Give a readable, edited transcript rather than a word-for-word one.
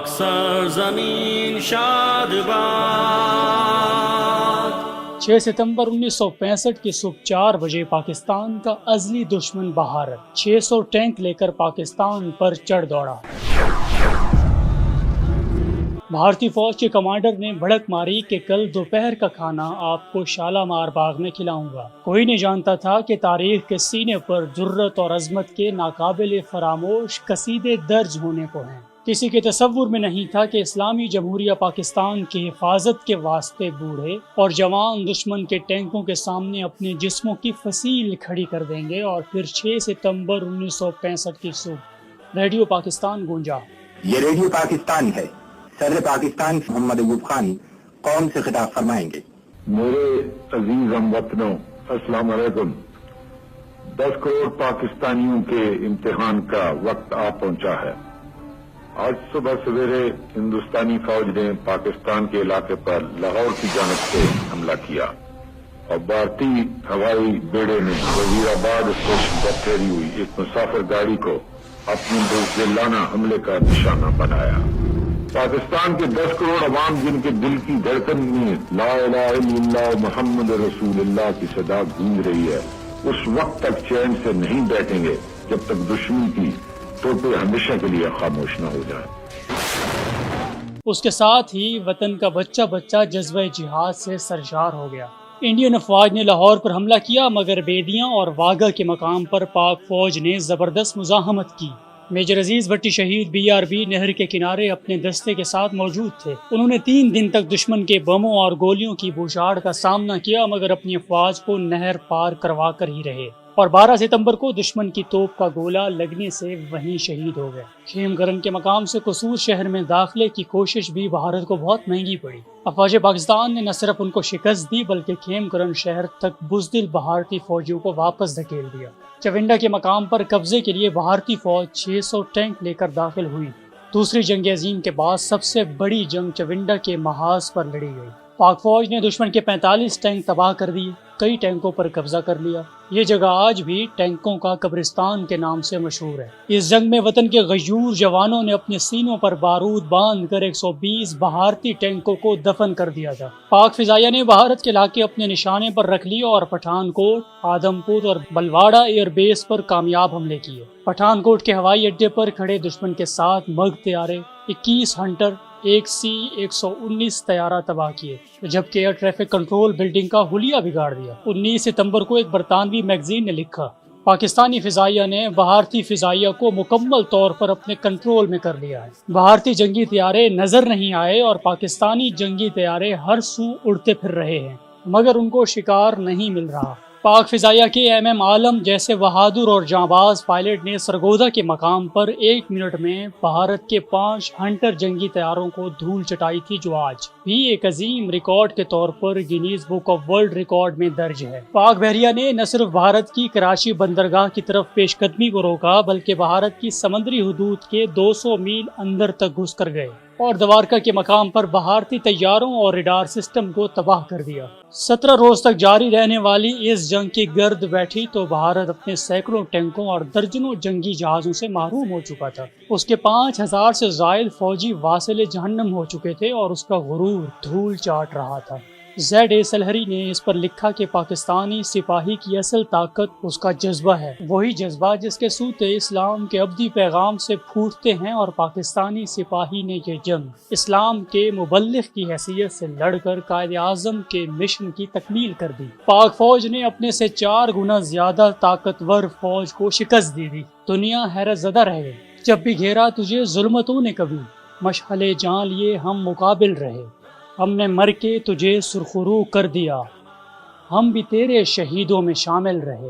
پاک سرزمین شاد باد۔ 6 ستمبر 1965 کی صبح 4 بجے پاکستان کا ازلی دشمن بھارت 600 ٹینک لے کر پاکستان پر چڑھ دوڑا۔ بھارتی فوج کے کمانڈر نے بھڑک ماری کہ کل دوپہر کا کھانا آپ کو شالامار باغ میں کھلاؤں گا۔ کوئی نہیں جانتا تھا کہ تاریخ کے سینے پر جرت اور عظمت کے ناقابل فراموش قصیدے درج ہونے کو ہیں۔ کسی کے تصور میں نہیں تھا کہ اسلامی جمہوریہ پاکستان کی حفاظت کے واسطے بوڑھے اور جوان دشمن کے ٹینکوں کے سامنے اپنے جسموں کی فصیل کھڑی کر دیں گے۔ اور پھر 6 ستمبر 1965 کی صبح ریڈیو پاکستان گونجا۔ یہ ریڈیو پاکستان ہے۔ صدر پاکستان محمد ایوب خان قوم سے خطاب فرمائیں گے۔ میرے عزیز ہم وطنوں، السلام علیکم۔ 10 کروڑ پاکستانیوں کے امتحان کا وقت آ پہنچا ہے۔ آج صبح سویرے ہندوستانی فوج نے پاکستان کے علاقے پر لاہور کی جانب سے حملہ کیا اور بھارتی ہوائی بیڑے نے وزیرآباد اسٹیشن پر ٹھہری ہوئی ایک مسافر گاڑی کو اپنے بزدلانہ حملے کا نشانہ بنایا۔ پاکستان کے 10 کروڑ عوام جن کے دل کی دھڑکن میں لا الہ الا اللہ محمد رسول اللہ کی صدا گونج رہی ہے، اس وقت تک چین سے نہیں بیٹھیں گے جب تک دشمن کی توپیں ہمیشہ کے لیے خاموش نہ ہو جائیں۔ اس کے ساتھ ہی وطن کا بچہ بچہ جذبہ جہاد سے سرشار ہو گیا۔ انڈین افواج نے لاہور پر حملہ کیا، مگر بیدیاں اور واگا کے مقام پر پاک فوج نے زبردست مزاحمت کی۔ میجر عزیز بھٹی شہید BRB نہر کے کنارے اپنے دستے کے ساتھ موجود تھے۔ انہوں نے 3 دن تک دشمن کے بموں اور گولیوں کی بوچھاڑ کا سامنا کیا، مگر اپنی افواج کو نہر پار کروا کر ہی رہے، اور 12 ستمبر کو دشمن کی توپ کا گولہ لگنے سے وہیں شہید ہو گئے۔ خیم کرن کے مقام سے قصور شہر میں داخلے کی کوشش بھی بھارت کو بہت مہنگی پڑی۔ افواج پاکستان نے نہ صرف ان کو شکست دی بلکہ خیم کرن شہر تک بزدل بھارتی فوجیوں کو واپس دھکیل دیا۔ چونڈا کے مقام پر قبضے کے لیے بھارتی فوج 600 ٹینک لے کر داخل ہوئی۔ دوسری جنگ عظیم کے بعد سب سے بڑی جنگ چونڈا کے محاذ پر لڑی گئی۔ پاک فوج نے دشمن کے 45 ٹینک تباہ کر دیے، کئی ٹینکوں پر قبضہ کر لیا۔ یہ جگہ آج بھی ٹینکوں کا قبرستان کے نام سے مشہور ہے۔ اس جنگ میں وطن کے غیور جوانوں نے اپنے سینوں پر بارود باندھ کر 120 بھارتی ٹینکوں کو دفن کر دیا تھا۔ پاک فضائیہ نے بھارت کے علاقے اپنے نشانے پر رکھ لیے اور پٹھان کوٹ، آدم پور اور بلواڑہ ایئر بیس پر کامیاب حملے کیے۔ پٹھان کوٹ کے ہوائی اڈے پر کھڑے دشمن کے 7 مگ طیارے، 21 ہنٹر، ایک C-119 طیارہ تباہ کیے، جبکہ ایئر ٹریفک کنٹرول بلڈنگ کا حلیہ بگاڑ دیا۔ 19 ستمبر کو ایک برطانوی میگزین نے لکھا، پاکستانی فضائیہ نے بھارتی فضائیہ کو مکمل طور پر اپنے کنٹرول میں کر لیا ہے۔ بھارتی جنگی طیارے نظر نہیں آئے اور پاکستانی جنگی طیارے ہر سو اڑتے پھر رہے ہیں، مگر ان کو شکار نہیں مل رہا۔ پاک فضائیہ کے MM عالم جیسے بہادر اور جانباز پائلٹ نے سرگودا کے مقام پر 1 منٹ میں بھارت کے 5 ہنٹر جنگی طیاروں کو دھول چٹائی تھی، جو آج بھی ایک عظیم ریکارڈ کے طور پر Guinness book of world record میں درج ہے۔ پاک بحریہ نے نہ صرف بھارت کی کراچی بندرگاہ کی طرف پیش قدمی کو روکا بلکہ بھارت کی سمندری حدود کے 200 میل اندر تک گھس کر گئے اور دوارکا کے مقام پر بھارتی طیاروں اور ریڈار سسٹم کو تباہ کر دیا۔ 17 روز تک جاری رہنے والی اس جنگ کی گرد بیٹھی تو بھارت اپنے سینکڑوں ٹینکوں اور درجنوں جنگی جہازوں سے محروم ہو چکا تھا۔ اس کے 5000 سے زائد فوجی واصل جہنم ہو چکے تھے اور اس کا غرور دھول چاٹ رہا تھا۔ ZA سلہری نے اس پر لکھا کہ پاکستانی سپاہی کی اصل طاقت اس کا جذبہ ہے، وہی جذبہ جس کے سوتے اسلام کے ابدی پیغام سے پھوٹتے ہیں، اور پاکستانی سپاہی نے یہ جنگ اسلام کے مبلغ کی حیثیت سے لڑ کر قائد اعظم کے مشن کی تکمیل کر دی۔ پاک فوج نے اپنے سے 4 گنا زیادہ طاقتور فوج کو شکست دی دی۔ دنیا حیرت زدہ رہ گئی۔ جب بھی گھیرا تجھے ظلمتوں نے کبھی، مشعل جان لیے ہم مقابل رہے، ہم نے مر کے تجھے سرخرو کر دیا، ہم بھی تیرے شہیدوں میں شامل رہے۔